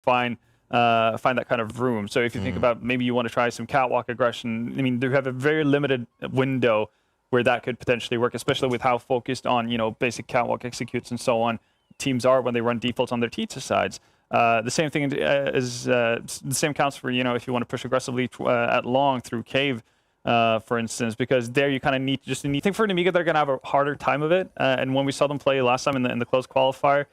find that kind of room. So if you think about maybe you want to try some catwalk aggression, I mean, you have a very limited window where that could potentially work, especially with how focused on, basic catwalk executes and so on teams are when they run defaults on their T2 sides. The same thing is the same counts for, if you want to push aggressively at long through cave, for instance, because there you kind of need I think for Nemiga, they're going to have a harder time of it. And when we saw them play last time in the close qualifier,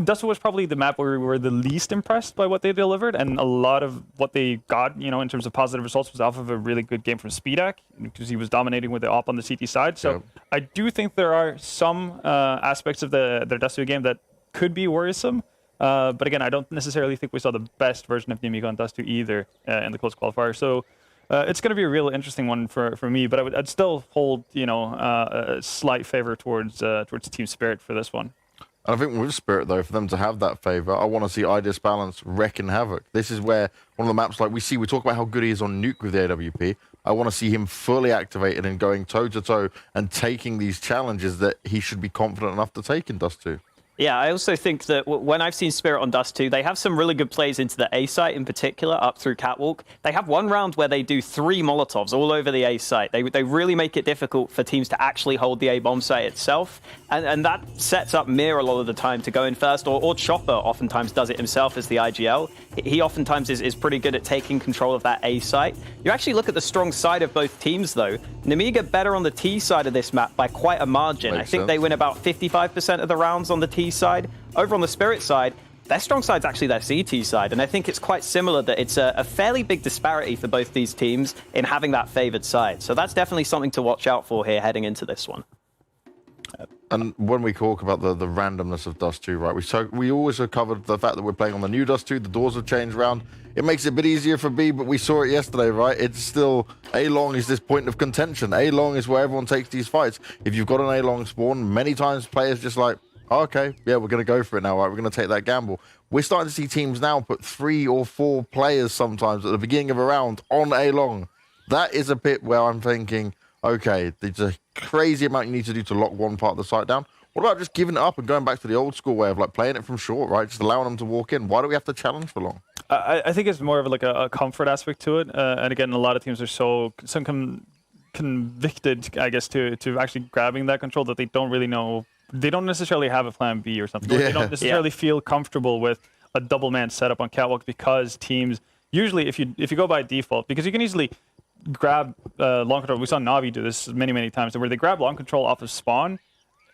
Dust was probably the map where we were the least impressed by what they delivered, and a lot of what they got, in terms of positive results was off of a really good game from Speedak, because he was dominating with the op on the CT side. So I do think there are some aspects of their Dust 2 game that could be worrisome. But again, I don't necessarily think we saw the best version of Nemiga on Dust 2 either in the close qualifier. So it's going to be a real interesting one for me, but I'd still hold, a slight favor towards Team Spirit for this one. And I think with Spirit, though, for them to have that favor, I want to see Idis Balance wrecking havoc. This is where one of the maps, like we talk about how good he is on Nuke with the AWP. I want to see him fully activated and going toe-to-toe and taking these challenges that he should be confident enough to take in Dust 2. Yeah, I also think that when I've seen Spirit on Dust 2, they have some really good plays into the A site in particular, up through Catwalk. They have one round where they do 3 Molotovs all over the A site. They really make it difficult for teams to actually hold the A bomb site itself. And that sets up Mir a lot of the time to go in first, or Chopper oftentimes does it himself as the IGL. He oftentimes is pretty good at taking control of that A site. You actually look at the strong side of both teams, though. Nemiga better on the T side of this map by quite a margin. I think they win about 55% of the rounds on the T side. Over on the Spirit side, their strong side's actually their CT side, and I think it's quite similar that it's a fairly big disparity for both these teams in having that favored side. So that's definitely something to watch out for here heading into this one. And when we talk about the randomness of Dust 2, right, we always have covered the fact that we're playing on the new Dust 2, the doors have changed around. It makes it a bit easier for B, but we saw it yesterday, right? It's still, A-Long is this point of contention. A-Long is where everyone takes these fights. If you've got an A-Long spawn, many times players just like, oh, okay, yeah, we're going to go for it now, right? We're going to take that gamble. We're starting to see teams now put 3 or 4 players sometimes at the beginning of a round on A-Long. That is a bit where I'm thinking, okay, there's a crazy amount you need to do to lock one part of the site down. What about just giving it up and going back to the old school way of like playing it from short, right? Just allowing them to walk in. Why do we have to challenge for long? I think it's more of like a comfort aspect to it. And again, a lot of teams are so convicted, I guess, to actually grabbing that control that they don't really know. They don't necessarily have a plan B or something. Yeah. They don't necessarily feel comfortable with a double man setup on Catwalk, because teams usually, if you go by default, because you can easily grab long control. We saw Navi do this many times, where they grab long control off of spawn,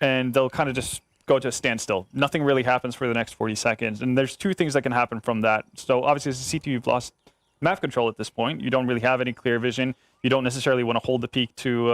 and they'll kind of just go to a standstill. Nothing really happens for the next 40 seconds. And there's 2 things that can happen from that. So obviously, as a CT, you've lost map control at this point. You don't really have any clear vision. You don't necessarily want to hold the peak to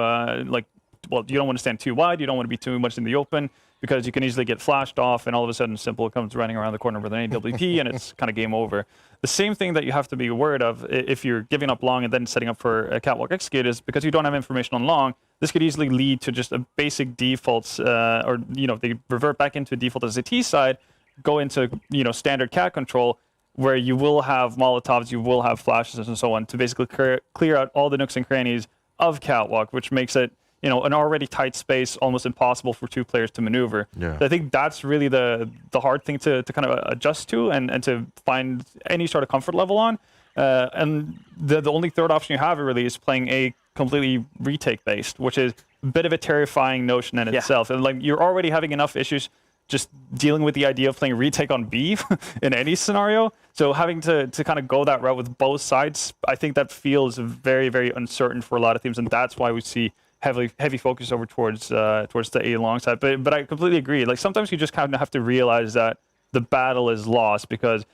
well, you don't want to stand too wide. You don't want to be too much in the open, because you can easily get flashed off, and all of a sudden Simple comes running around the corner with an AWP, and it's kind of game over. The same thing that you have to be aware of if you're giving up long and then setting up for a Catwalk execute is because you don't have information on long, this could easily lead to just a basic defaults, or they revert back into default as a T side, go into standard cat control, where you will have Molotovs, you will have flashes and so on to basically clear out all the nooks and crannies of Catwalk, which makes it an already tight space almost impossible for 2 players to maneuver. Yeah. So I think that's really the hard thing to kind of adjust to and to find any sort of comfort level on. And the only third option you have really is playing a completely retake based, which is a bit of a terrifying notion in itself. And like, you're already having enough issues just dealing with the idea of playing retake on B in any scenario. So having to kind of go that route with both sides, I think that feels very, very uncertain for a lot of teams, and that's why we see heavy focus over towards the A long side. But I completely agree. Like, sometimes you just kind of have to realize that the battle is lost, because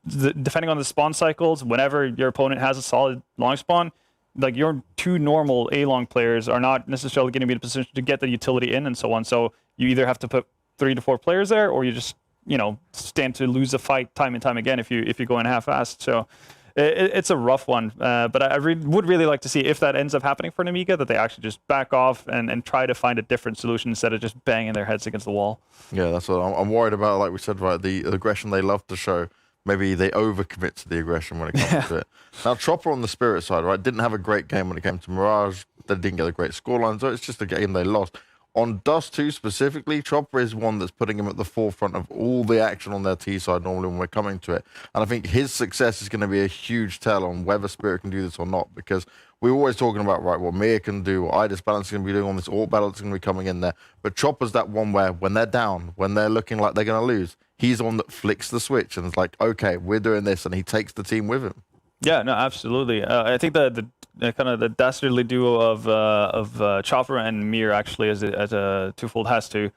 depending on the spawn cycles, whenever your opponent has a solid long spawn, like, your 2 normal A long players are not necessarily going to be in a position to get the utility in and so on. So you either have to put 3 to 4 players there, or you just stand to lose a fight time and time again if you go in half-assed. So it's a rough one, but I would really like to see, if that ends up happening for Nemiga, that they actually just back off and try to find a different solution instead of just banging their heads against the wall. Yeah, that's what I'm worried about. Like we said, right, the aggression they love to show. Maybe they overcommit to the aggression when it comes to it. Now, Chopper on the Spirit side, right, didn't have a great game when it came to Mirage. They didn't get a great scoreline, so it's just a game they lost. On Dust 2 specifically, Chopper is one that's putting him at the forefront of all the action on their T side normally when we're coming to it. And I think his success is going to be a huge tell on whether Spirit can do this or not, because we're always talking about, right, what Mia can do, what Idis Balance is going to be doing on this Alt Battle that's going to be coming in there. But Chopper's that one where when they're down, when they're looking like they're going to lose, he's the one that flicks the switch and is like, okay, we're doing this, and he takes the team with him. Yeah, no, absolutely. I think the kind of the dastardly duo of Chopper and Mir actually as a twofold has to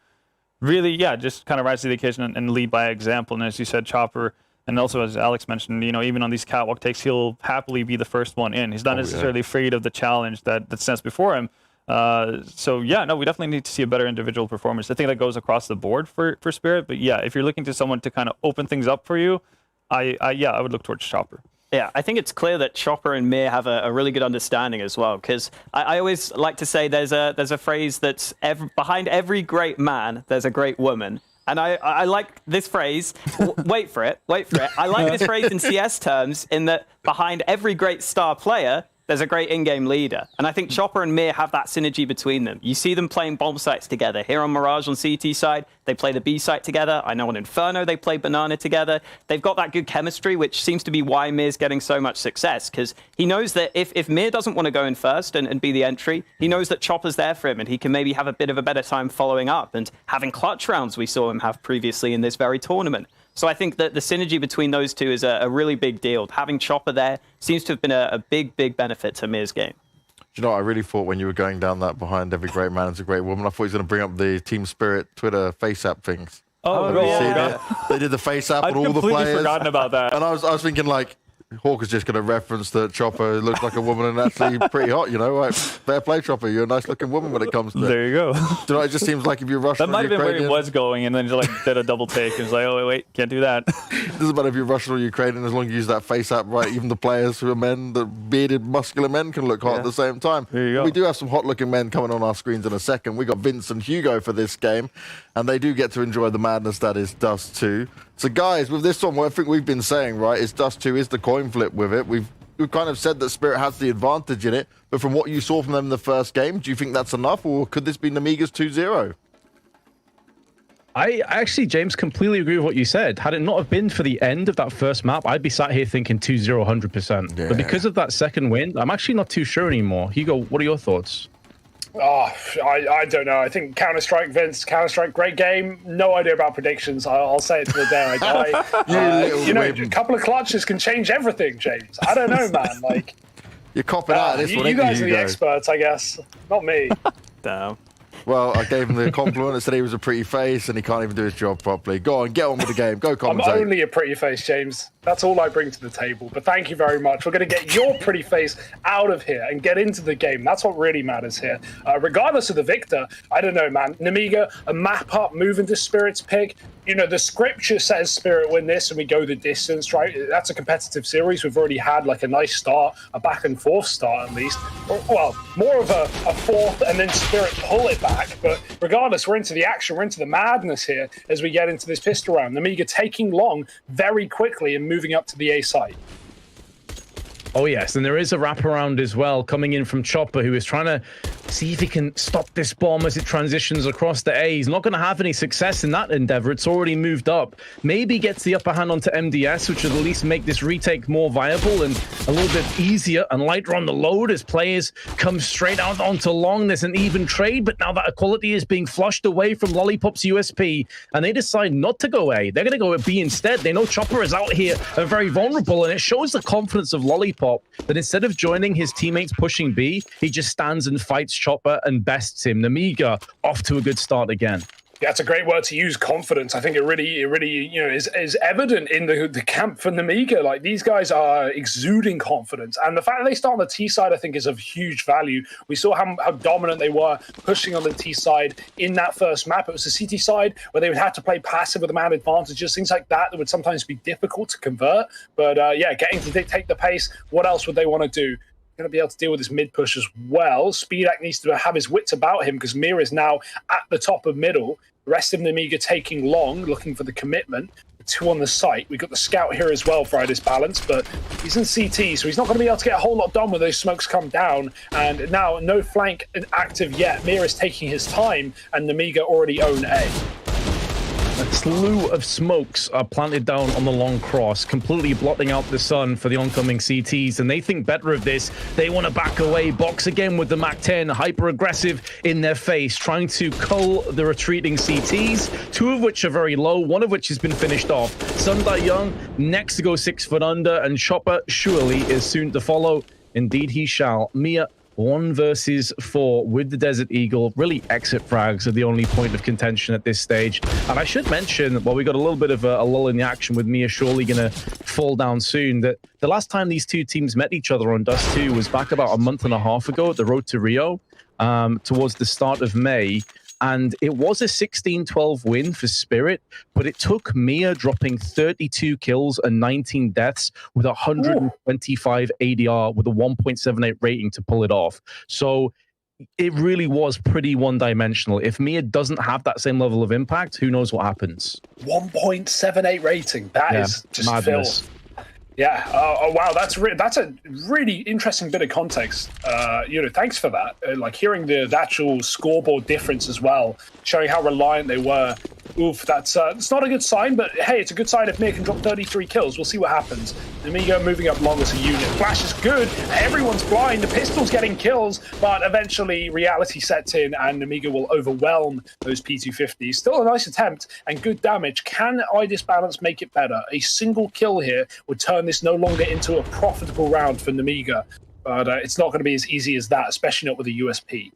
really, just kind of rise to the occasion and lead by example. And as you said, Chopper, and also as Alex mentioned, even on these catwalk takes, he'll happily be the first one in. He's not necessarily afraid of the challenge that stands before him. So we definitely need to see a better individual performance. I think that goes across the board for Spirit. But yeah, if you're looking to someone to kind of open things up for you, I would look towards Chopper. Yeah, I think it's clear that Chopper and Mir have a really good understanding as well, because I always like to say there's a phrase that's behind every great man, there's a great woman. And I like this phrase. Wait for it. I like this phrase in CS terms in that behind every great star player, there's a great in-game leader. And I think Chopper and Mir have that synergy between them. You see them playing bomb sites together. Here on Mirage on CT side, they play the B site together. I know on Inferno, they play Banana together. They've got that good chemistry, which seems to be why Mir's getting so much success, because he knows that if Mir doesn't want to go in first and be the entry, he knows that Chopper's there for him, and he can maybe have a bit of a better time following up and having clutch rounds we saw him have previously in this very tournament. So I think that the synergy between those two is a really big deal. Having Chopper there seems to have been a big benefit to Mir's game. Do you know what I really thought when you were going down that behind every great man is a great woman? I thought he was going to bring up the Team Spirit Twitter face app things. Oh, yeah. They did the face app on all the players. I'd completely forgotten about that. And I was thinking, like, Hawk is just going to reference that Chopper looks like a woman and actually pretty hot, Like, fair play, Chopper. You're a nice-looking woman when it comes to it. There you go. Do you know, it just seems like if you're Russian that might have been where he was going, and then just did a double take. And was like, oh, wait, can't do that. It doesn't matter if you're Russian or Ukrainian, as long as you use that face app right. Even the players who are men, the bearded, muscular men can look hot at the same time. There you go. We do have some hot-looking men coming on our screens in a second. We got Vince and Hugo for this game, and they do get to enjoy the madness that is Dust 2. So, guys, with this one, what I think we've been saying, right, is Dust 2 is the coin flip with it. We've kind of said that Spirit has the advantage in it, but from what you saw from them in the first game, do you think that's enough, or could this be Nemiga's 2-0? I actually, James, completely agree with what you said. Had it not have been for the end of that first map, I'd be sat here thinking 2-0 100%. Yeah. But because of that second win, I'm actually not too sure anymore. Hugo, what are your thoughts? Oh, I don't know. I think Counter-Strike, Vince, Counter-Strike, great game. No idea about predictions. I'll say it to the day I die. A couple of clutches can change everything, James. I don't know, man. Like, you're copping out of this one. You guys are the experts, I guess. Not me. Damn. Well, I gave him the compliment and said he was a pretty face and he can't even do his job properly. Go on, get on with the game. Go commentate. I'm only a pretty face, James. That's all I bring to the table. But thank you very much. We're going to get your pretty face out of here and get into the game. That's what really matters here. Regardless of the victor, I don't know, man. Nemiga, a map up, move into Spirit's pick. The scripture says Spirit win this and we go the distance, right? That's a competitive series. We've already had like a nice start, a back and forth start at least. Well, more of a fourth and then Spirit pull it back. But regardless, we're into the action. We're into the madness here as we get into this pistol round. Nemiga taking long very quickly and moving up to the A site. Oh, yes, and there is a wraparound as well coming in from Chopper, who is trying to see if he can stop this bomb as it transitions across the A. He's not going to have any success in that endeavor. It's already moved up. Maybe gets the upper hand onto MDS, which would at least make this retake more viable and a little bit easier and lighter on the load as players come straight out onto long. There's an even trade, but now that equality is being flushed away from Lollipop's USP, and they decide not to go A. They're going to go at B instead. They know Chopper is out here and very vulnerable, and it shows the confidence of Lollipop that instead of joining his teammates pushing B, he just stands and fights Chopper and bests him. Nemiga off to a good start again. Yeah, it's a great word to use, confidence. I think it really is evident in the camp for Nemiga. Like, these guys are exuding confidence. And the fact that they start on the T side, I think, is of huge value. We saw how dominant they were pushing on the T side in that first map. It was the CT side where they would have to play passive with the man advantages, things like that would sometimes be difficult to convert. But getting to dictate the pace, what else would they want to do? Going to be able to deal with this mid push as well. Speedak needs to have his wits about him because Mir is now at the top of middle. The rest of Nemiga taking long, looking for the commitment. 2 on the site. We've got the scout here as well for Idis Balance, but he's in CT, so he's not going to be able to get a whole lot done when those smokes come down. And now, no flank active yet. Mira is taking his time, and Nemiga already own A. A slew of smokes are planted down on the long cross, completely blotting out the sun for the oncoming CTs, and they think better of this. They want to back away, box again with the MAC-10, hyper-aggressive in their face, trying to cull the retreating CTs, 2 of which are very low, 1 of which has been finished off. Sundai Young next to go 6 foot under, and Chopper surely is soon to follow. Indeed he shall. Mia 1 versus 4 with the Desert Eagle. Really, exit frags are the only point of contention at this stage. And I should mention, while we got a little bit of a lull in the action with Mia surely going to fall down soon, that the last time these 2 teams met each other on Dust 2 was back about a month and a half ago at the Road to Rio, towards the start of May. And it was a 16-12 win for Spirit, but it took Mia dropping 32 kills and 19 deaths with 125 ADR with a 1.78 rating to pull it off. So it really was pretty one-dimensional. If Mia doesn't have that same level of impact, who knows what happens? 1.78 rating. That is just madness. filth. Yeah. Oh, wow. That's a really interesting bit of context. Thanks for that. Like hearing the actual scoreboard difference as well, showing how reliant they were. Oof, that's it's not a good sign, but hey, it's a good sign if Mia can drop 33 kills. We'll see what happens. Nemiga moving up long as a unit. Flash is good. Everyone's blind. The pistol's getting kills, but eventually reality sets in and Nemiga will overwhelm those P250s. Still a nice attempt and good damage. Can Idis Balance make it better? A single kill here would turn this no longer into a profitable round for Nemiga, but it's not going to be as easy as that, especially not with a USP.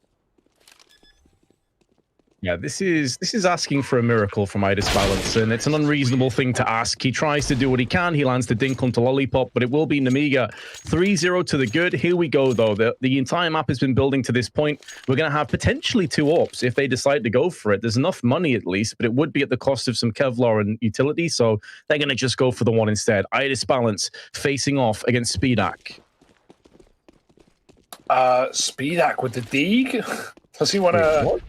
Yeah, this is asking for a miracle from Idis Balance, and it's an unreasonable thing to ask. He tries to do what he can. He lands the dink onto Lollipop, but it will be Nemiga 3-0 to the good. Here we go, though. The entire map has been building to this point. We're going to have potentially 2 AWPs if they decide to go for it. There's enough money, at least, but it would be at the cost of some Kevlar and utility, so they're going to just go for the 1 instead. Idis Balance facing off against Speedak. Speedak with the Deeg? Does he want to...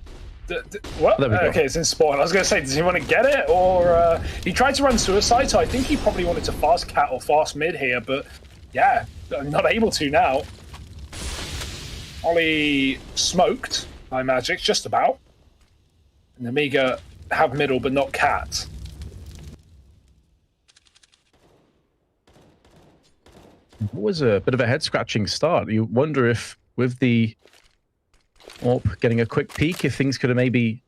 What? Okay, it's in spawn. I was going to say, does he want to get it? Or he tried to run suicide, so I think he probably wanted to fast cat or fast mid here, but yeah, not able to now. Ollie smoked by Magic, just about. And Nemiga have middle, but not cat. It was a bit of a head-scratching start. You wonder if, with the AWP getting a quick peek, if things could have maybe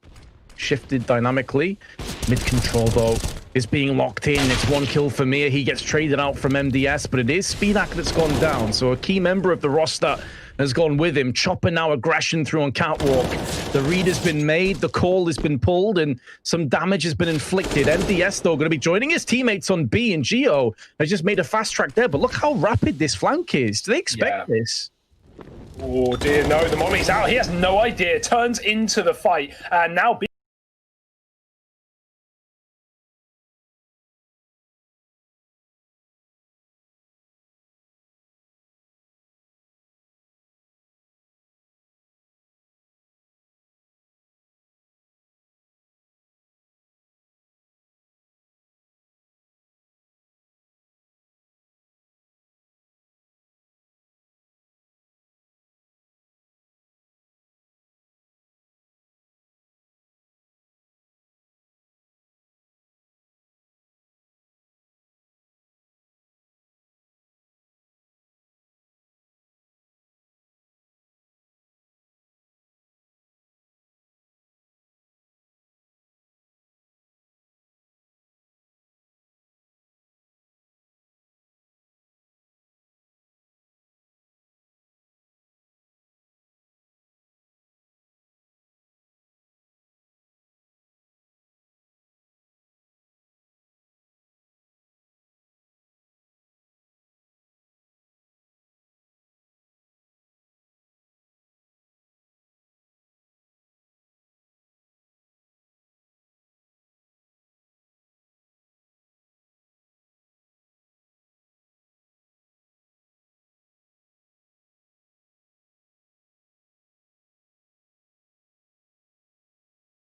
shifted dynamically. Mid-control, though, is being locked in. It's 1 kill for Mia. He gets traded out from MDS, but it is Speedak that's gone down. So a key member of the roster has gone with him. Chopper now aggression through on Catwalk. The read has been made, the call has been pulled, and some damage has been inflicted. MDS, though, going to be joining his teammates on B, and Geo has just made a fast track there. But look how rapid this flank is. Do they expect this? Oh dear, no, the Molly's out. He has no idea. Turns into the fight, and now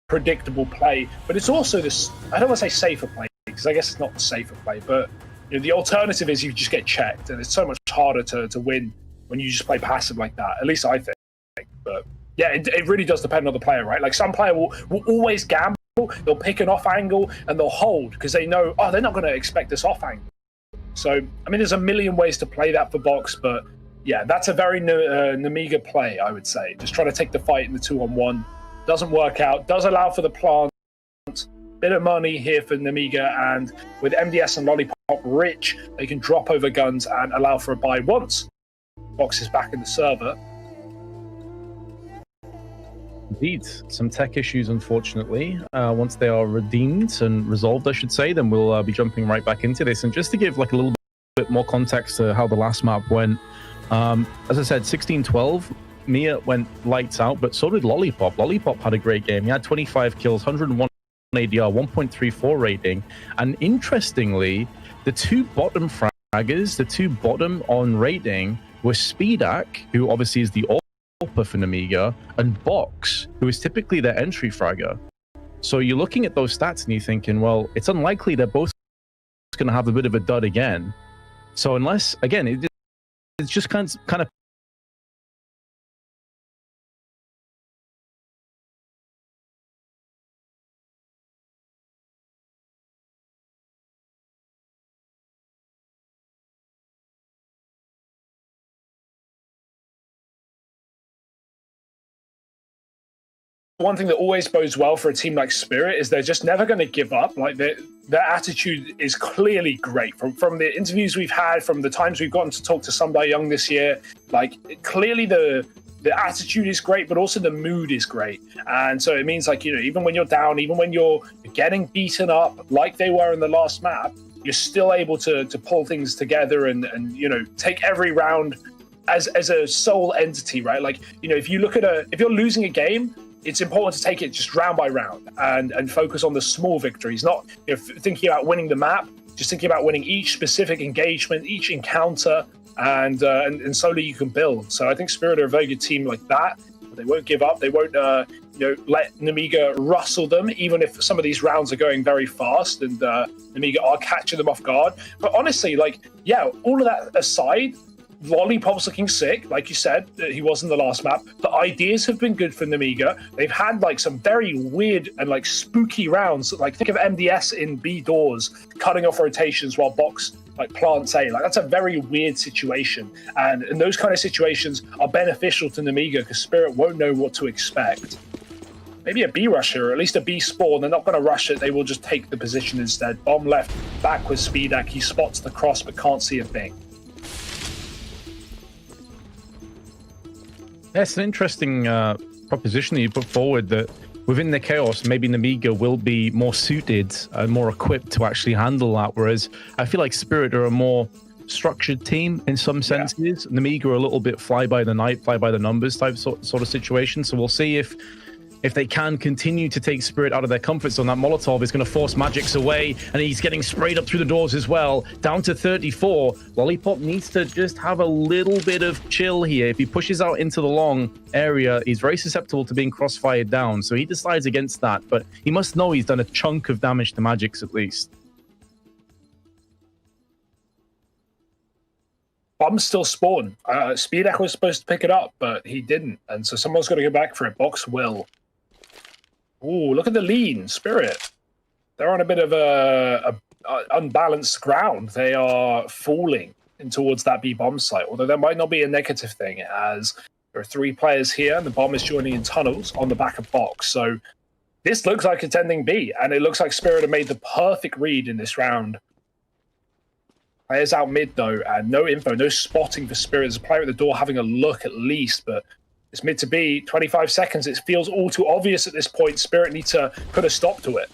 predictable play, but it's also this, I don't want to say safer play, because I guess it's not the safer play. But the alternative is you just get checked, and it's so much harder to win when you just play passive like that. At least I think. But yeah, it really does depend on the player, right? Like some player will always gamble. They'll pick an off angle and they'll hold because they know, oh, they're not going to expect this off angle. So, I mean, there's a million ways to play that for Box, but yeah, that's a very Nemiga play, I would say. Just trying to take the fight in the 2-on-1. Doesn't work out. Does allow for the plant. Bit of money here for Nemiga, and with MDS and Lollipop rich, they can drop over guns and allow for a buy once Box is back in the server. Indeed, some tech issues, unfortunately. Once they are redeemed and resolved, I should say, then we'll be jumping right back into this. And just to give like a little bit more context to how the last map went, as I said, 16-12, Mia went lights out, but so did Lollipop. Lollipop had a great game. He had 25 kills, 101 ADR, 1.34 rating. And interestingly, the two bottom fraggers, the two bottom on rating, were Speedak, who obviously is the for Nemiga, and Box, who is typically their entry fragger. So you're looking at those stats and you're thinking, well, it's unlikely they're both going to have a bit of a dud again. So unless, again, it's just kind of one thing that always bodes well for a team like Spirit is they're just never going to give up. Like their attitude is clearly great from the interviews we've had, from the times we've gotten to talk to Sundai Young this year. Like clearly the attitude is great, but also the mood is great. And so it means like, even when you're down, even when you're getting beaten up like they were in the last map, you're still able to pull things together and take every round as a sole entity, right? Like, if you look at if you're losing a game, it's important to take it just round by round and focus on the small victories, not thinking about winning the map, just thinking about winning each specific engagement, each encounter, and slowly you can build. So I think Spirit are a very good team like that. They won't give up. They won't let Nemiga rustle them, even if some of these rounds are going very fast and Nemiga are catching them off guard. But honestly, all of that aside, Lollipop's looking sick, like you said, he was in the last map. The ideas have been good for Nemiga. They've had some very weird and spooky rounds. Think of MDS in B doors cutting off rotations while Box plants A. That's a very weird situation, and those kind of situations are beneficial to Nemiga because Spirit won't know what to expect. Maybe a B rusher, or at least a B spawn. They're not going to rush it. They will just take the position instead. Bomb left, back with Speedak. He spots the cross but can't see a thing. That's an interesting proposition that you put forward, that within the chaos, maybe Nemiga will be more suited and more equipped to actually handle that, whereas I feel like Spirit are a more structured team in some senses. Yeah. Nemiga are a little bit fly by the night, fly by the numbers type sort of situation. So we'll see if they can continue to take Spirit out of their comfort zone. That Molotov is going to force Magix away, and he's getting sprayed up through the doors as well. Down to 34. Lollipop needs to just have a little bit of chill here. If he pushes out into the long area, he's very susceptible to being crossfired down. So he decides against that, but he must know he's done a chunk of damage to Magix at least. Bombs still spawn. Speedak was supposed to pick it up, but he didn't. And so someone's got to go back for it. Box will. Ooh, look at the lean, Spirit. They're on a bit of a unbalanced ground. They are falling in towards that B bomb site, although that might not be a negative thing, as there are 3 players here, and the bomb is joining in tunnels on the back of Box. So this looks like it's ending B, and it looks like Spirit have made the perfect read in this round. Players out mid, though, and no info, no spotting for Spirit. There's a player at the door having a look at least, but it's mid to B, 25 seconds. It feels all too obvious at this point. Spirit need to put a stop to it.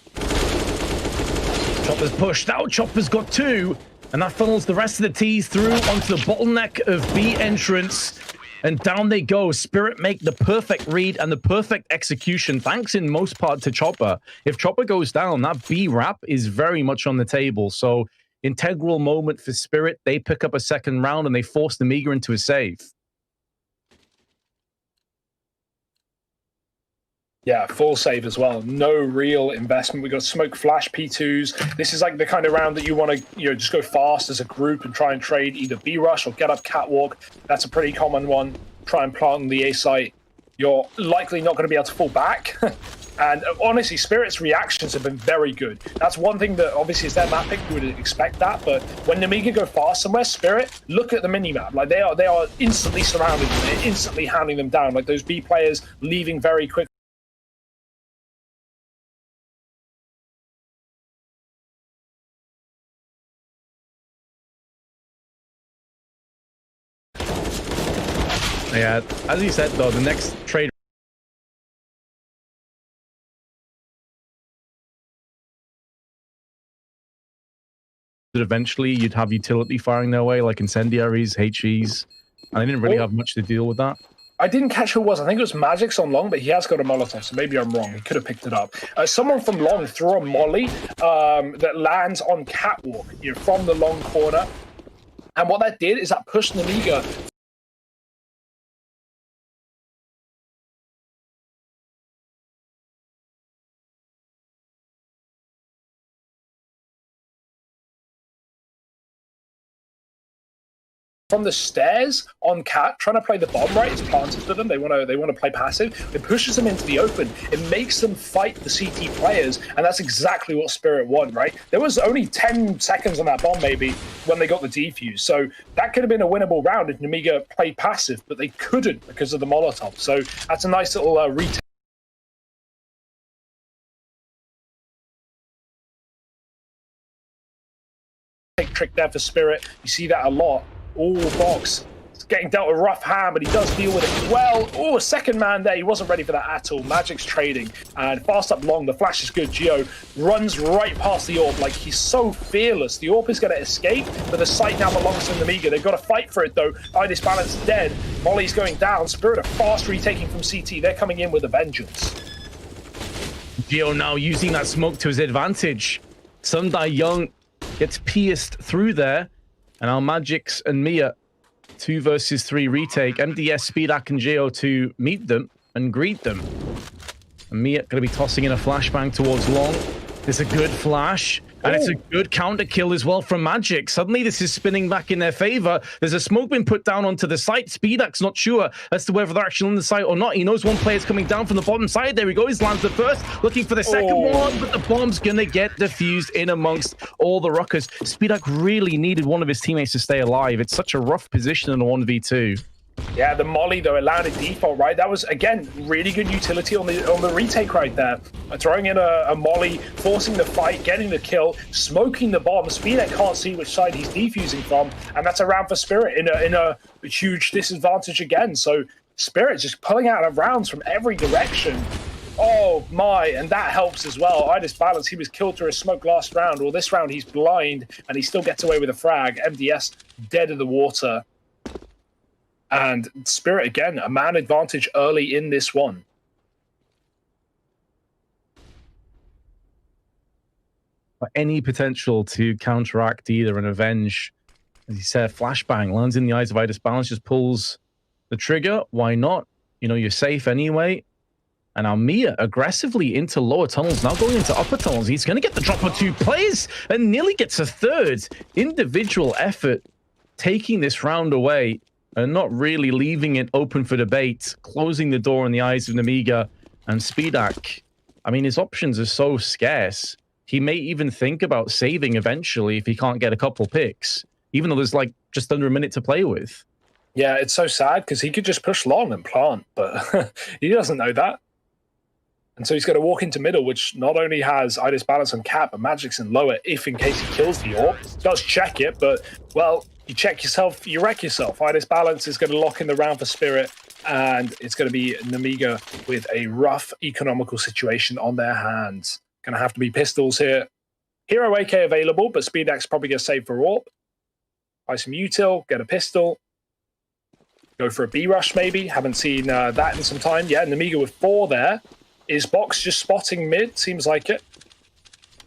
Chopper's pushed out. Chopper's got 2. And that funnels the rest of the T's through onto the bottleneck of B entrance. And down they go. Spirit make the perfect read and the perfect execution, thanks in most part to Chopper. If Chopper goes down, that B wrap is very much on the table. So integral moment for Spirit. They pick up a second round and they force the Nemiga into a save. Yeah, full save as well. No real investment. We got smoke flash P2s. This is like the kind of round that you want to, just go fast as a group and try and trade either B rush or get up catwalk. That's a pretty common one. Try and plant on the A site. You're likely not going to be able to fall back. And honestly, Spirit's reactions have been very good. That's one thing that obviously is their map pick. You would expect that, but when Nemiga go fast somewhere, Spirit, look at the minimap. Like they are instantly surrounding them. They're instantly handing them down. Like those B players leaving very quickly. Yeah, as you said though, the next trade that eventually you'd have utility firing their way, like incendiaries, HEs, and they didn't really have much to deal with that. I didn't catch who it was. I think it was Magic's on long, but he has got a Molotov, so maybe I'm wrong. He could have picked it up. Someone from long threw a molly that lands on catwalk, from the long corner. And what that did is that pushed Nemiga from the stairs on Cat, trying to play the bomb right. It's planted for them. They want to play passive. It pushes them into the open. It makes them fight the CT players, and that's exactly what Spirit want, right? There was only 10 seconds on that bomb, maybe, when they got the defuse. So that could have been a winnable round if Nemiga played passive, but they couldn't because of the Molotov. So that's a nice little retake. Trick there for Spirit. You see that a lot. Oh, Box. It's getting dealt a rough hand, but he does deal with it as well. Oh, a second man there. He wasn't ready for that at all. Magic's trading. And fast up long. The flash is good. Geo runs right past the AWP. Like, he's so fearless. The AWP is going to escape, but the site now belongs to Nemiga. They've got to fight for it, though. Idis Balance dead. Molly's going down. Spirit are fast retaking from CT. They're coming in with a vengeance. Geo now using that smoke to his advantage. Sundai Young gets pierced through there. And our Magix and Mia, 2 versus 3 retake. MDS, Speedak, and Geo to meet them and greet them. And Mia going to be tossing in a flashbang towards long. There's a good flash. And it's a good counter kill as well from Magic. Suddenly, this is spinning back in their favor. There's a smoke being put down onto the site. Speedak's not sure as to whether they're actually on the site or not. He knows one player's coming down from the bottom side. There he goes. Lands the first. Looking for the second one. But the bomb's going to get defused in amongst all the ruckers. Speedak really needed one of his teammates to stay alive. It's such a rough position in a 1v2. Yeah, the molly, though, it landed default, right? That was, again, really good utility on the retake right there. Throwing in a molly, forcing the fight, getting the kill, smoking the bomb. Speedak can't see which side he's defusing from, and that's a round for Spirit in a huge disadvantage again. So Spirit just pulling out of rounds from every direction. Oh my, and that helps as well. Idis Balance, he was killed through a smoke last round. Well, this round he's blind, and he still gets away with a frag. MDS dead in the water. And Spirit, again, a man advantage early in this one. Any potential to counteract either and avenge, as you said, flashbang lands in the eyes of Idis Balance, just pulls the trigger. Why not? You're safe anyway. And now Mia aggressively into lower tunnels, now going into upper tunnels. He's going to get the drop of 2 plays and nearly gets a third. Individual effort taking this round away. And not really leaving it open for debate, closing the door in the eyes of Nemiga and Speedak. I mean, his options are so scarce. He may even think about saving eventually if he can't get a couple picks, even though there's like just under a minute to play with. Yeah, it's so sad because he could just push long and plant, but he doesn't know that. And so he's going to walk into middle, which not only has Idis Balance on cap, but Magic's in lower if in case he kills the AWP. Does check it, but, well, you check yourself, you wreck yourself. Idis Balance is going to lock in the round for Spirit, and it's going to be Nemiga with a rough economical situation on their hands. Going to have to be pistols here. Hero AK available, but Speedak's probably going to save for AWP. Buy some util, get a pistol. Go for a B-rush maybe. Haven't seen that in some time. Yeah, Nemiga with 4 there. Is Box just spotting mid? Seems like it.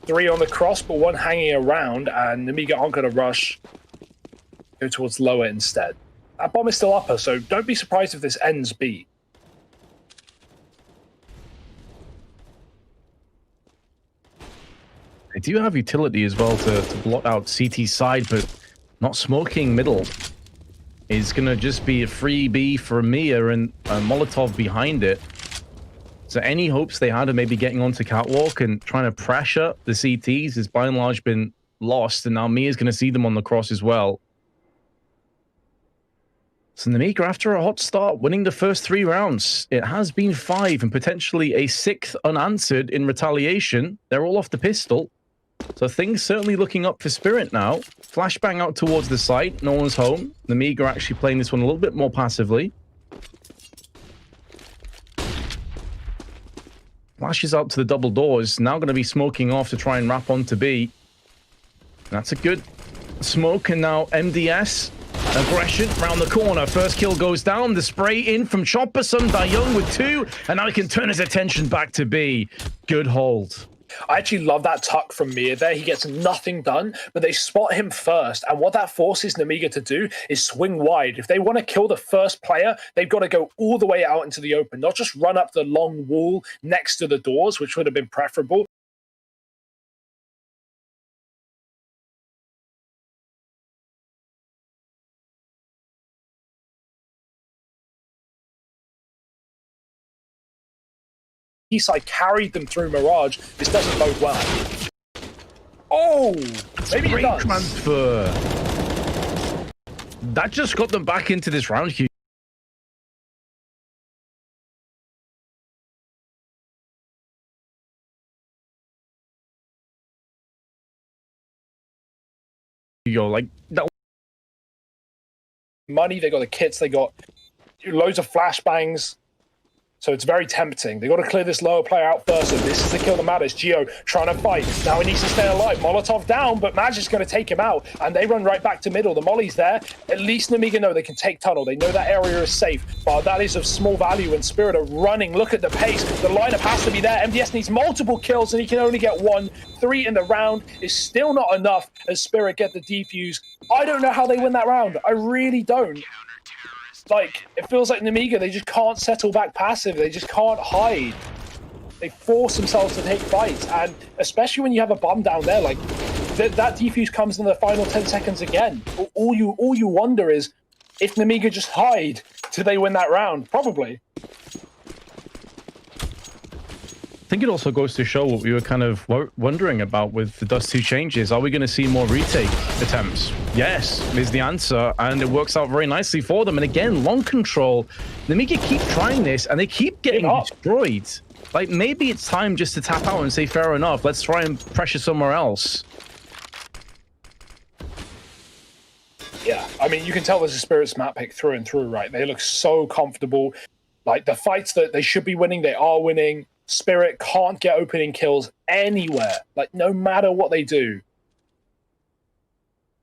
3 on the cross, but 1 hanging around, and Nemiga aren't going to rush. Go towards lower instead. That bomb is still upper, so don't be surprised if this ends B. do have utility as well to blot out CT side, but not smoking middle is going to just be a freebie for Mia and a Molotov behind it. So any hopes they had of maybe getting onto Catwalk and trying to pressure the CTs has by and large been lost, and now Mia's going to see them on the cross as well. So Nemiga, after a hot start, winning the first 3 rounds. It has been 5 and potentially a 6th unanswered in retaliation. They're all off the pistol. So things certainly looking up for Spirit now. Flashbang out towards the site. No one's home. Nemiga actually playing this one a little bit more passively. Flashes out to the double doors. Now going to be smoking off to try and wrap onto B. That's a good smoke, and now MDS. Aggression round the corner. First kill goes down. The spray in from Chopper. Dayoung with 2. And now he can turn his attention back to B. Good hold. I actually love that tuck from Mia there. He gets nothing done, but they spot him first. And what that forces Nemiga to do is swing wide. If they want to kill the first player, they've got to go all the way out into the open, not just run up the long wall next to the doors, which would have been preferable. Eastside carried them through Mirage. This doesn't bode well. Oh, maybe it does. Transfer. That just got them back into this round. Yo, like that. Money, they got the kits, they got loads of flashbangs. So it's very tempting. They've got to clear this lower player out first. So this is the kill that matters. Geo trying to fight. Now he needs to stay alive. Molotov down, but Magic's going to take him out. And they run right back to middle. The Molly's there. At least Nemiga know they can take tunnel. They know that area is safe. But that is of small value. And Spirit are running. Look at the pace. The lineup has to be there. MDS needs multiple kills, and he can only get 1. 3 in the round is still not enough as Spirit get the defuse. I don't know how they win that round. I really don't. Like, it feels like Nemiga, they just can't settle back passive. They just can't hide. They force themselves to take fights. And especially when you have a bomb down there, like, that defuse comes in the final 10 seconds again. All you wonder is, if Nemiga just hide, do they win that round? Probably. I think it also goes to show what we were kind of wondering about with the Dust 2 changes. Are we going to see more retake attempts? Yes, is the answer, and it works out very nicely for them. And again, long control. Nemiga keep trying this, and they keep getting destroyed. Like, maybe it's time just to tap out and say, fair enough, let's try and pressure somewhere else. Yeah, I mean, you can tell there's a Spirit's map pick through and through, right? They look so comfortable. Like, the fights that they should be winning, they are winning. Spirit can't get opening kills anywhere, like no matter what they do.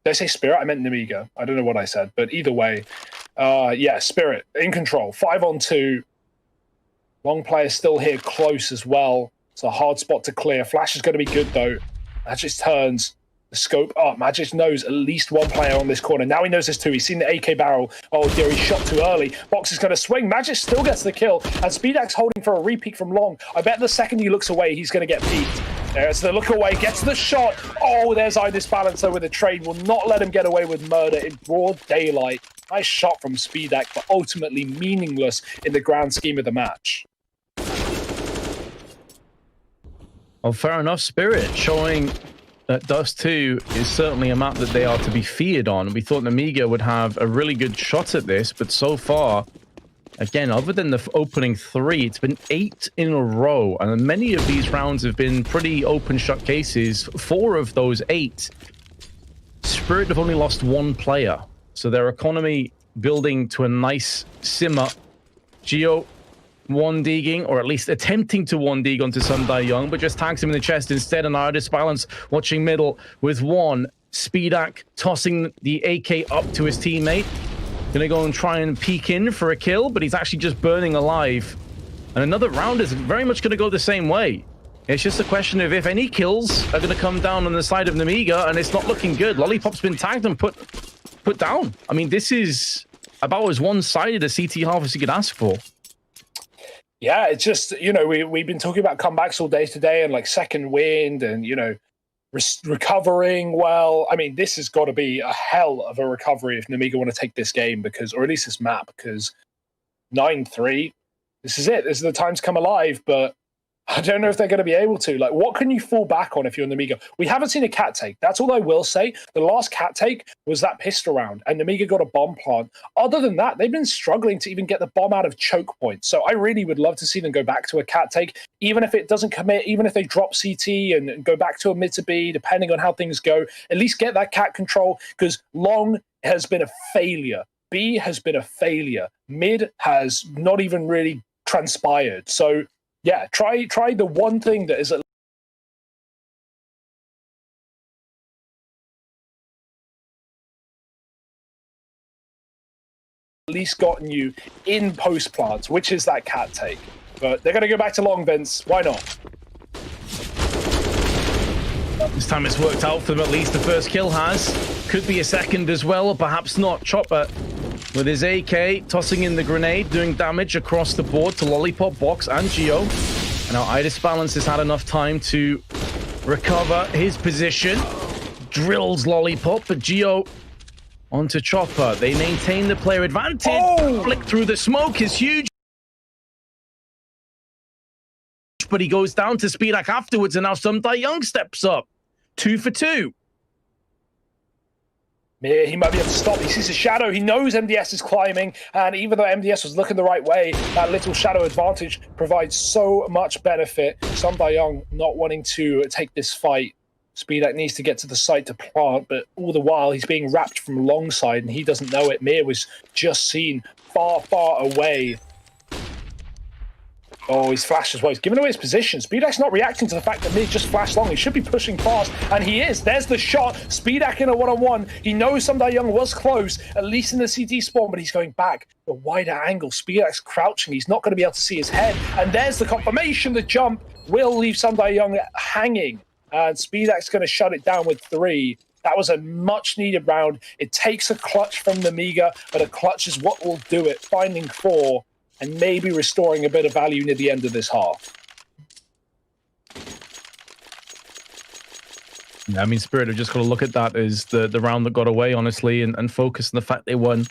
Did I say Spirit? I meant Nemiga. I don't know what I said, but either way, yeah, Spirit in control. 5 on 2. Long player still here close as well. It's a hard spot to clear. Flash is going to be good though. Magic turns the scope up. Magic knows at least 1 player on this corner. Now he knows there's 2. He's seen the AK barrel. Oh dear, he shot too early. Box is going to swing. Magic still gets the kill. And Speedak's holding for a re-peek from long. I bet the second he looks away, he's going to get peeked. There's the look away. Gets the shot. Oh, there's Idis Balancer with a trade. Will not let him get away with murder in broad daylight. Nice shot from Speedak, but ultimately meaningless in the grand scheme of the match. Well, fair enough. Spirit showing that Dust 2 is certainly a map that they are to be feared on. We thought Nemiga would have a really good shot at this, but so far, again, other than the opening 3, it's been 8 in a row, and many of these rounds have been pretty open shut cases. 4 of those 8, Spirit have only lost 1 player, so their economy building to a nice simmer. Geo 1-digging, or at least attempting to 1-dig onto Dayoung, but just tags him in the chest instead. And Idis Balance watching middle with 1. Speedak tossing the AK up to his teammate. Gonna go and try and peek in for a kill, but he's actually just burning alive. And another round is very much gonna go the same way. It's just a question of if any kills are gonna come down on the side of Nemiga, and it's not looking good. Lollipop's been tagged and put down. I mean, this is about as one-sided a CT half as you could ask for. Yeah, it's just, you know, we've been talking about comebacks all day today and like second wind and, you know, recovering well. I mean, this has got to be a hell of a recovery if Nemiga want to take this game, because, or at least this map, because 9-3, this is it. This is the time to come alive, but I don't know if they're going to be able to. Like, what can you fall back on if you're Nemiga? We haven't seen a cat take. That's all I will say. The last cat take was that pistol round, and Nemiga got a bomb plant. Other than that, they've been struggling to even get the bomb out of choke points. So I really would love to see them go back to a cat take, even if it doesn't commit, even if they drop CT and go back to a mid to B, depending on how things go. At least get that cat control, because long has been a failure. B has been a failure. Mid has not even really transpired. So yeah, try the one thing that is at least gotten you in post plants, which is that cat take. But they're going to go back to long, Vince. Why not? This time it's worked out for them. At least the first kill has. Could be a second as well, or perhaps not. Chopper with his AK, tossing in the grenade, doing damage across the board to Lollipop, Box, and Geo. And now Idis Balance has had enough time to recover his position. Drills Lollipop, but Geo onto Chopper. They maintain the player advantage. Oh! Flick through the smoke is huge. But he goes down to Speedak afterwards, and now Sumdai Young steps up. 2 for 2. Yeah, he might be able to stop. He sees a shadow. He knows MDS is climbing. And even though MDS was looking the right way, that little shadow advantage provides so much benefit. Sumdai Young not wanting to take this fight. Speedak needs to get to the site to plant, but all the while he's being wrapped from long side and he doesn't know it. Mir was just seen far, far away. Oh, he's flashed as well. He's giving away his position. Speedak's not reacting to the fact that Mir just flashed long. He should be pushing fast, and he is. There's the shot. Speedak in a one-on-one. He knows Sumdai Young was close, at least in the CT spawn, but he's going back. A wider angle. Speedak's crouching. He's not going to be able to see his head. And there's the confirmation. The jump will leave Sumdai Young hanging. And Speedak's going to shut it down with 3. That was a much-needed round. It takes a clutch from Nemiga, but a clutch is what will do it. Finding 4. And maybe restoring a bit of value near the end of this half. Yeah, I mean, Spirit have just got to look at that as the round that got away, honestly, and focus on the fact they won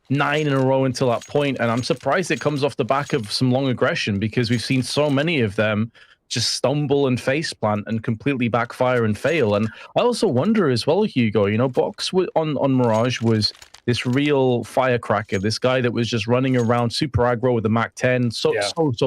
9 in a row until that point. And I'm surprised it comes off the back of some long aggression, because we've seen so many of them just stumble and faceplant and completely backfire and fail. And I also wonder as well, Hugo, you know, Box on Mirage was this real firecracker, this guy that was just running around super aggro with the Mac 10, so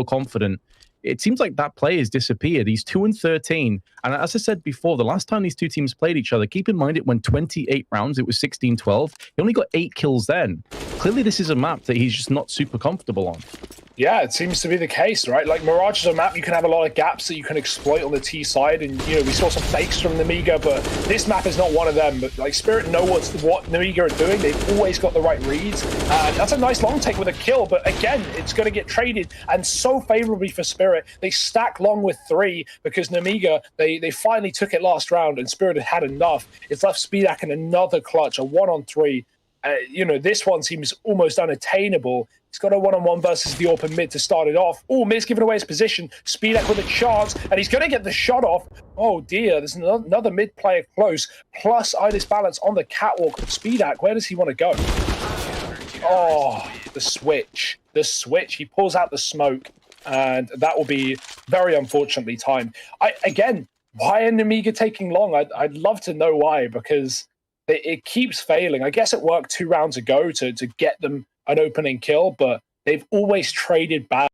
confident. It seems like that play has disappeared. He's 2-13. And as I said before, the last time these two teams played each other, keep in mind it went 28 rounds. It was 16-12. He only got 8 kills then. Clearly, this is a map that he's just not super comfortable on. Yeah, it seems to be the case, right? Like, Mirage is a map you can have a lot of gaps that you can exploit on the T side, and, you know, we saw some fakes from Nemiga, but this map is not one of them. But, like, Spirit know what Nemiga are doing. They've always got the right reads, and that's a nice long take with a kill, but again, it's going to get traded, and so favorably for Spirit. They stack long with 3, because Nemiga, they finally took it last round, and Spirit had enough. It's left Speedak in another clutch, a 1-on-3. You know, this one seems almost unattainable. He's got a 1-on-1 versus the open mid to start it off. Oh, Mir's giving away his position. Speedak with a chance, and he's going to get the shot off. Oh, dear. There's another mid player close, plus Idis Balance on the catwalk. Speedak, where does he want to go? Oh, the switch. The switch. He pulls out the smoke, and that will be very unfortunately timed. Again, why are Nemiga taking long? I'd love to know why, because it keeps failing. I guess it worked 2 rounds ago to get them an opening kill, but they've always traded bad.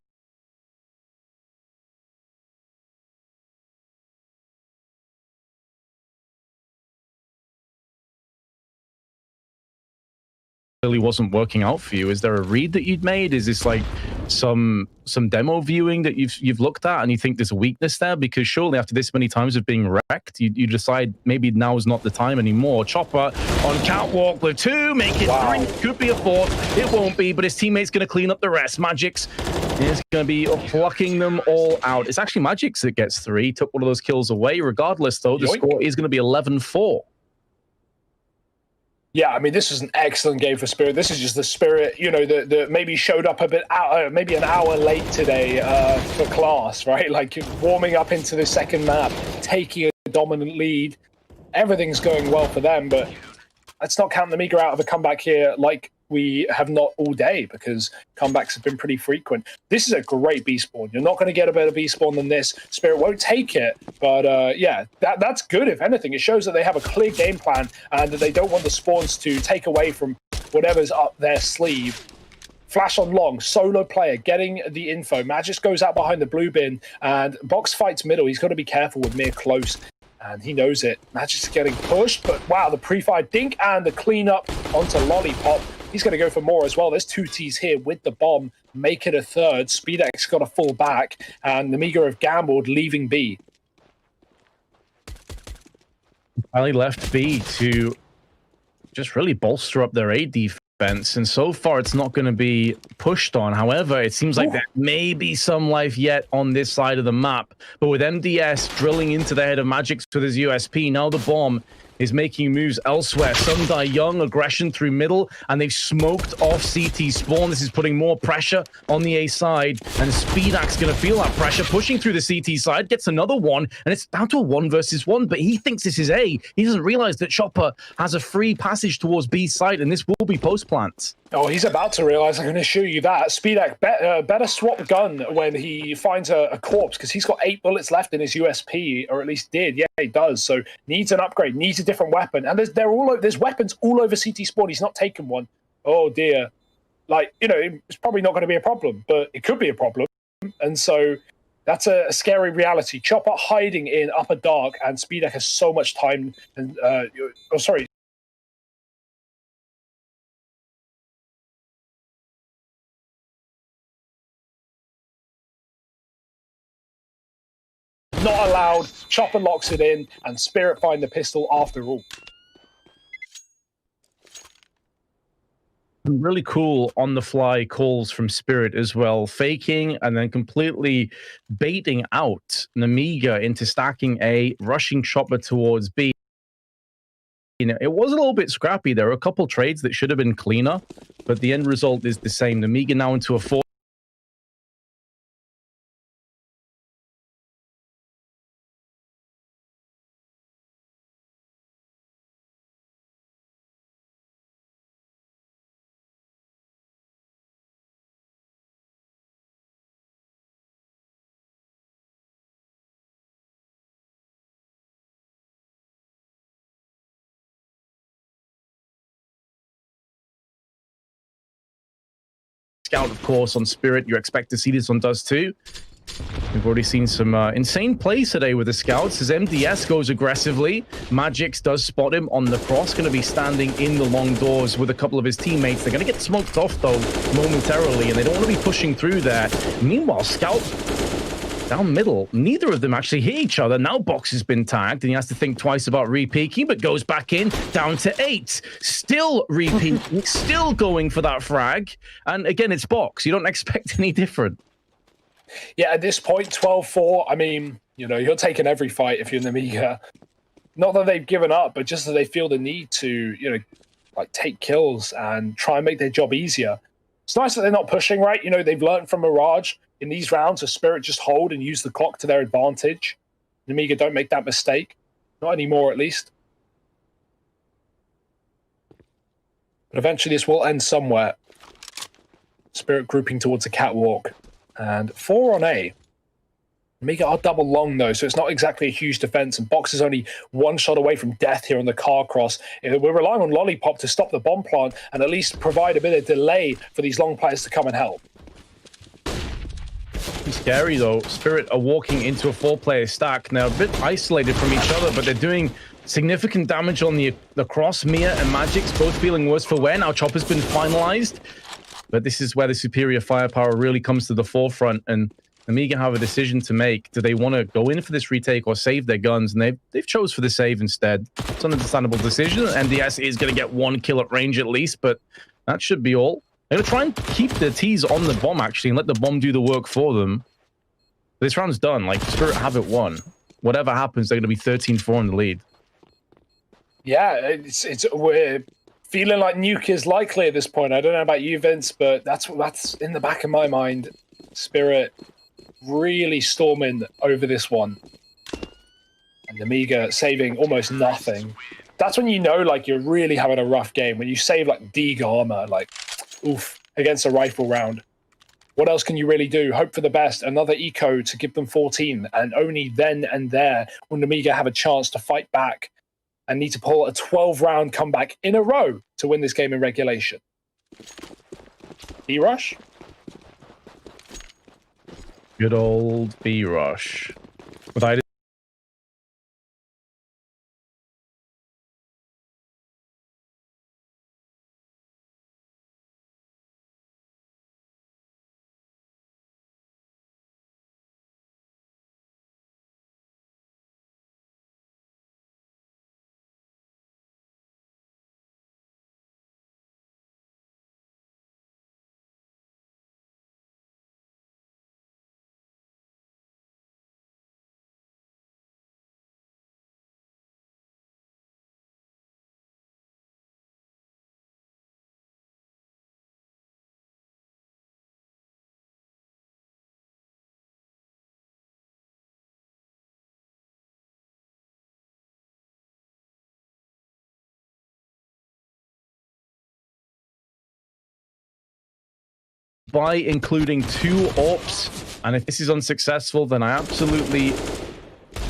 Really wasn't working out for you. Is there a read that you'd made? Is this like some demo viewing that you've looked at and you think there's a weakness there? Because surely after this many times of being wrecked, you decide maybe now is not the time anymore. Chopper on catwalk with 2, make it 3, could be a 4th. It won't be, but his teammate's going to clean up the rest. Magix is going to be plucking them all out. It's actually Magix that gets 3, took one of those kills away. Regardless, though, the score is going to be 11-4. Yeah, I mean, this was an excellent game for Spirit. This is just the Spirit, you know, that maybe showed up a bit maybe an hour late today for class, right? Like warming up into the second map, taking a dominant lead. everything's going well for them, but let's not count Nemiga out of a comeback here like we have not all day, because comebacks have been pretty frequent. This is a great B spawn. You're not going to get a better B spawn than this. Spirit won't take it, but yeah, that's good. If anything, it shows that they have a clear game plan and that they don't want the spawns to take away from whatever's up their sleeve. Flash on long, solo player getting the info. Magis goes out behind the blue bin, and Box fights middle. He's got to be careful with Mir close, and he knows it. Magis is getting pushed, but wow, the pre-fire dink and the cleanup onto Lollipop. He's going to go for more as well. There's 2 Ts here with the bomb. Make it a third. SpeedX got to fall back, and Nemiga have gambled, leaving B. Finally left B to just really bolster up their A defense, and so far it's not going to be pushed on. However, it seems like there may be some life yet on this side of the map. But with MDS drilling into the head of Magix with his USP, now the bomb is making moves elsewhere. Some die young, aggression through middle, and they've smoked off CT spawn. This is putting more pressure on the A side, and SpeedX going to feel that pressure, pushing through the CT side, gets another one, and it's down to a 1 versus 1, but he thinks this is A. He doesn't realize that Chopper has a free passage towards B side, and this will be post plants. Oh, he's about to realize. I'm going to show you that. SpeedX better swap gun when he finds a corpse, because he's got 8 bullets left in his USP, or at least did. Yeah, he does. So needs an upgrade, needs a different weapon. And there's weapons all over CT spawn. He's not taken one. Oh, dear. Like, you know, it's probably not going to be a problem, but it could be a problem. And so that's a scary reality. Chopper hiding in upper dark, and SpeedX has so much time. And not allowed. Chopper locks it in, and Spirit find the pistol after all. Really cool on-the-fly calls from Spirit as well, faking and then completely baiting out Nemiga into stacking A, rushing Chopper towards B. You know, it was a little bit scrappy. There were a couple trades that should have been cleaner, but the end result is the same. Nemiga now into a 4. Scout, of course, on Spirit. You expect to see this on Does too. We've already seen some insane plays today with the Scouts as MDS goes aggressively. Magix does spot him on the cross, going to be standing in the long doors with a couple of his teammates. They're going to get smoked off, though, momentarily, and they don't want to be pushing through there. Meanwhile, Scout down middle. Neither of them actually hit each other. Now Box has been tagged, and he has to think twice about re-peeking, but goes back in, down to 8. Still re-peeking, still going for that frag. And again, it's Box. You don't expect any different. Yeah, at this point, 12-4, I mean, you know, you're taking every fight if you're Nemiga. Not that they've given up, but just that they feel the need to, you know, like take kills and try and make their job easier. It's nice that they're not pushing, right? You know, they've learned from Mirage in these rounds, a Spirit just hold and use the clock to their advantage. Nemiga don't make that mistake. Not anymore, at least. But eventually this will end somewhere. Spirit grouping towards a catwalk. And 4 on A. Nemiga are double long, though, so it's not exactly a huge defense, and Box is only 1 shot away from death here on the car cross. We're relying on Lollipop to stop the bomb plant and at least provide a bit of delay for these long players to come and help. Scary, though. Spirit are walking into a 4-player stack. Now, a bit isolated from each other, but they're doing significant damage on the cross. Mia and Magix both feeling worse for wear. Now Chopper's been finalized. But this is where the superior firepower really comes to the forefront, and Nemiga have a decision to make. Do they want to go in for this retake or save their guns? And they've chose for the save instead. It's an understandable decision. MDS is going to get 1 kill at range at least, but that should be all. They're going to try and keep the T's on the bomb, actually, and let the bomb do the work for them. This round's done. Like, Spirit have it won. Whatever happens, they're going to be 13-4 in the lead. Yeah, we're feeling like nuke is likely at this point. I don't know about you, Vince, but that's in the back of my mind. Spirit really storming over this one. And Nemiga saving almost nothing. That's when you know, like, you're really having a rough game. When you save, like, D armor, like, oof, against a rifle round. What else can you really do? Hope for the best. Another eco to give them 14. And only then and there will Nemiga have a chance to fight back and need to pull a 12-round comeback in a row to win this game in regulation. B-Rush? Good old B-Rush. Without by including 2 ops, and if this is unsuccessful, then I absolutely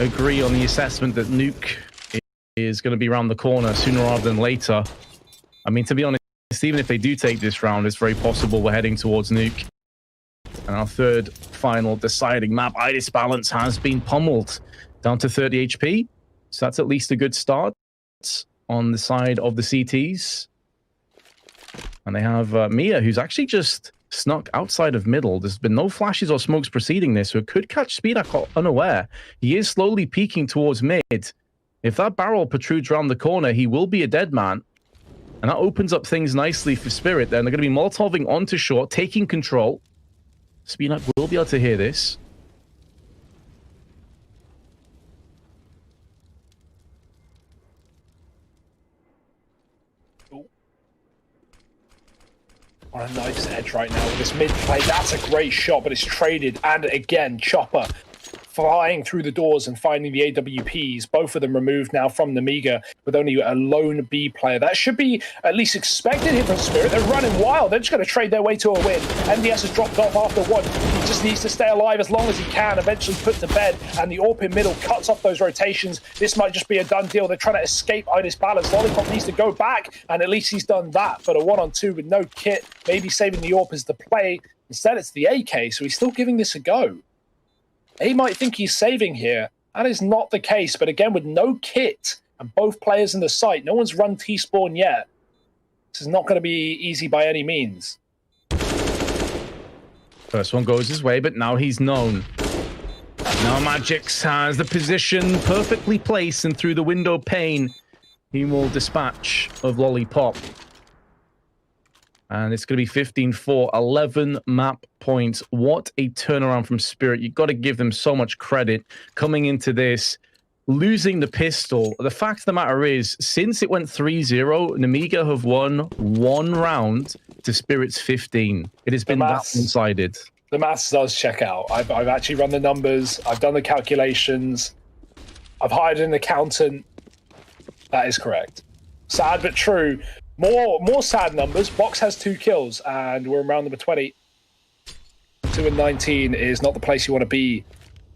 agree on the assessment that Nuke is going to be around the corner sooner rather than later. I mean, to be honest, even if they do take this round, it's very possible we're heading towards Nuke. And our third final deciding map, Iris Balance, has been pummeled down to 30 HP. So that's at least a good start on the side of the CTs. And they have Mia, who's actually just snuck outside of middle. There's been no flashes or smokes preceding this, so it could catch Speedak unaware. He is slowly peeking towards mid. If that barrel protrudes around the corner, he will be a dead man. And that opens up things nicely for Spirit. Then they're going to be Molotoving onto short, taking control. Speedak will be able to hear this. On a nice edge right now with this mid play. That's a great shot, but it's traded. And again, Chopper flying through the doors and finding the AWPs. Both of them removed now from Nemiga with only a lone B player. That should be at least expected here from Spirit. They're running wild. They're just going to trade their way to a win. MDS has dropped off after one. He just needs to stay alive as long as he can, eventually put to bed. And the AWP in middle cuts off those rotations. This might just be a done deal. They're trying to escape Iris Balance. Lollipop needs to go back, and at least he's done that. But a 1-on-2 with no kit, maybe saving the AWP is the play. Instead, it's the AK, so he's still giving this a go. He might think he's saving here. That is not the case. But again, with no kit and both players in the site, no one's run T-spawn yet. This is not going to be easy by any means. First one goes his way, but now he's known. Now Magix has the position perfectly placed, and through the window pane, he will dispatch of Lollipop. And it's going to be 15-4, 11 map points. What a turnaround from Spirit. You've got to give them so much credit coming into this, losing the pistol. The fact of the matter is, since it went 3-0, Nemiga have won 1 round to Spirit's 15. It has been that one-sided. The maths does check out. I've actually run the numbers. I've done the calculations. I've hired an accountant. That is correct. Sad but true. More sad numbers. Box has 2 kills, and we're around number 20. 2-19 is not the place you want to be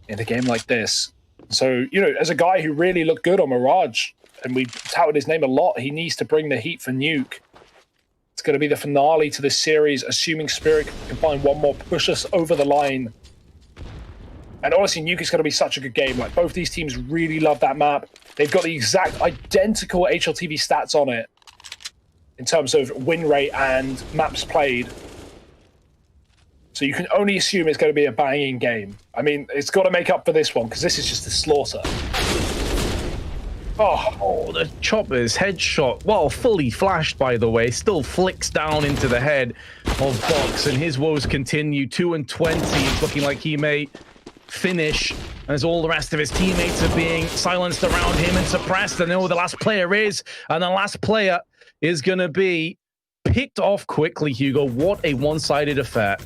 in a game like this. So, you know, as a guy who really looked good on Mirage, and we touted his name a lot, he needs to bring the heat for Nuke. It's going to be the finale to this series, assuming Spirit can find one more, push us over the line. And honestly, Nuke is going to be such a good game. Like, both these teams really love that map. They've got the exact identical HLTV stats on it in terms of win rate and maps played. So you can only assume it's going to be a banging game. I mean, it's got to make up for this one, because this is just a slaughter. Oh, the Chopper's headshot, well, fully flashed, by the way, still flicks down into the head of Box, and his woes continue. 2-20, it's looking like he may finish, as all the rest of his teammates are being silenced around him and suppressed. And know who the last player is, and the last player is going to be picked off quickly, Hugo. What a one-sided affair.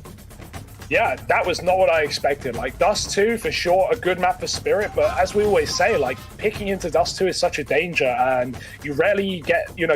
Yeah, that was not what I expected. Like, Dust 2, for sure, a good map for Spirit, but as we always say, like, picking into Dust 2 is such a danger, and you rarely get,